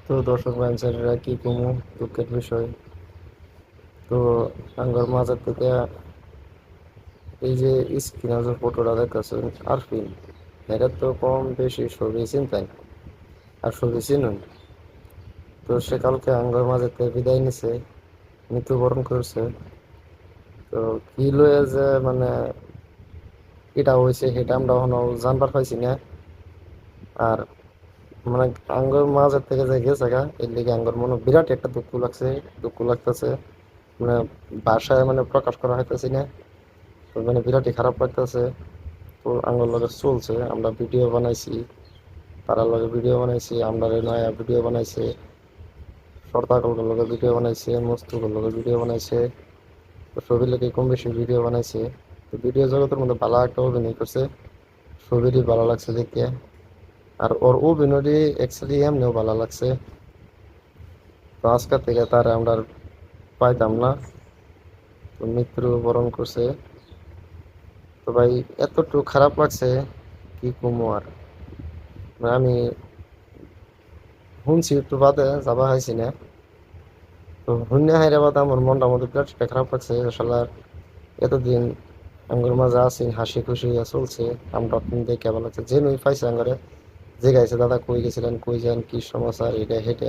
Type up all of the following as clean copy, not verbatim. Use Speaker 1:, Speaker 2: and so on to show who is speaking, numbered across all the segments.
Speaker 1: তো দর্শক ব্যান্সাররা কি কমু দুঃখের বিষয়। তো আঙ্গর মাঝের থেকে এই যে স্ক্রিনে যে ফটোটা দেখতেছেন আরফিন, এটা তো কম বেশি সবই চিন্তাই আর সবই চিনুন। তো সে কালকে আঙ্গর মাঝের থেকে বিদায় নিছে, মৃত্যুবরণ করছে। তো কি লয়ে যে মানে এটা হয়েছে সেটা আমরা এখনো জানবার পাইছি না। আর মানে আঙ্গর মাঝের থেকে যে গেছে গা এর লিগে আঙ্গর মনে বিরাট একটা দুঃখ লাগছে, দুঃখ লাগতেছে। মানে ভাষায় মানে প্রকাশ করা হইতেছি না। তো মানে বিরাটই খারাপ লাগতেছে। তো আঙ্গুর লগে চলছে, আমরা ভিডিও বানাইছি, তারার লগে ভিডিও বানাইছি, আমরা নয়া ভিডিও বানাইছে, সর্দাকলকে লগে ভিডিও বানাইছে, মস্তুকের লগে ভিডিও বানাইছে। তো সবির লোকে কম বেশি ভিডিও বানাইছে। তো ভিডিও জগতের মধ্যে ভালো একটা অভিনয় করছে, সবিরই ভালো লাগছে দেখতে। আর ওর অভিনয়টি অ্যাকচুয়ালি এমনিও ভালো লাগছে। তো আজকের থেকে তার আমরা আর পাইতাম না, তো মৃত্যুবরণ করছে। তো ভাই এতটুকু খারাপ লাগছে কি কমু আর। মানে আমি শুনছি একটু বাদে যাবা হয়েছি না। তো শূন্য হাইরে বাদে আমার মনটা মধ্যে বিরাট একটা খারাপ লাগছে আসলে। এতদিন আঙ্গুর মাঝে আছি, হাসি খুশি হইয়া চলছে। আমরা দেখে ভালো লাগছে, যে নই পাইছে আঙ্গারে যে গাইছে দাদা কই গেছিলেন, কই যান, কি সমস্যা, এটা হেঁটে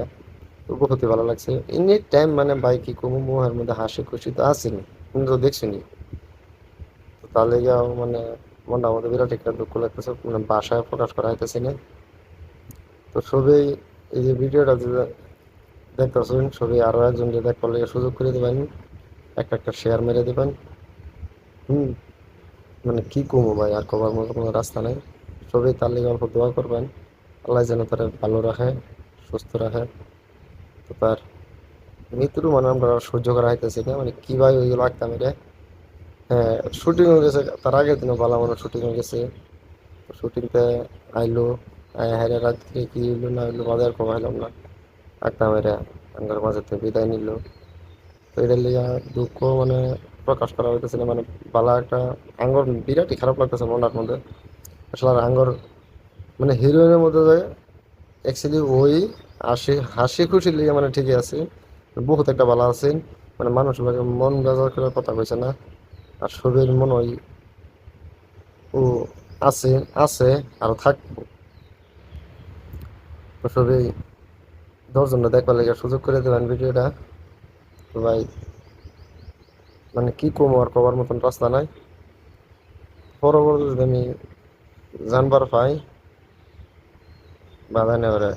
Speaker 1: তো বহুত ভালো লাগছে। এনি টাইম মানে ভাই কি কমু, মুহের মধ্যে হাসি খুশি তো আসেনি, কিন্তু দেখছিনি। তো তার লেগেও মানে মনটা আমাদের বিরাট একটা দুঃখ লাগতেছে, মানে বাসায় প্রকাশ করা হইতেছে না। তো সবই এই যে ভিডিওটা যে দেখতেছেন, সবই আরো একজনকে দেখবার লেগে সুযোগ করে দেবেন, একটা একটা শেয়ার মেরে দেবেন। হুম, মানে কি কমো ভাই, আর কবার মতো কোনো রাস্তা নেই। সবই তার লেগে অল্প দোয়া করবেন, আল্লাহ যেন তারা ভালো রাখে, সুস্থ রাখে। তো তার মৃত্যুর মানে আমরা সহ্য করা হইতেছি না, মানে কি ভাই ওইগুলো আঁকতাম এটা। হ্যাঁ, শুটিং হয়ে গেছে, তার আগের দিনও ভালো মতো শুটিং হয়ে গেছে। শুটিংতে আইলো, আয় হাইরে রাত্রে কি হইলো না হইলো বাজার কমাইলাম না, আঁকতাম এটা আঙ্গার মাঝে থেকে বিদায় নিল। তো এটার লিগে দুঃখ মানে প্রকাশ করা হইতেছে না, মানে বালা একটা আঙ্গর বিরাটই খারাপ লাগতেছে মনটার মধ্যে। আসলে আর আঙ্গর মানে হিরোইনের মধ্যে যায় অ্যাকচুয়ালি ওই হাসি হাসি খুশির লিগে মানে ঠিকই আছে, বহুত একটা ভালো আছে। মানে মানুষ লাগে মন বাজার করার কথা কইছে না। আর ছবির মনে হয় ও আছে, আছে আর থাকবো। তো সবই 10 জনটা দেখবার লেগে সুযোগ করে দেবেন ভিডিওটা। তো ভাই মানে কি কমো আর কবার মতন রাস্তা নাই। পরবর্তী যদি আমি জানবার পাই বাধা নেওয়ারে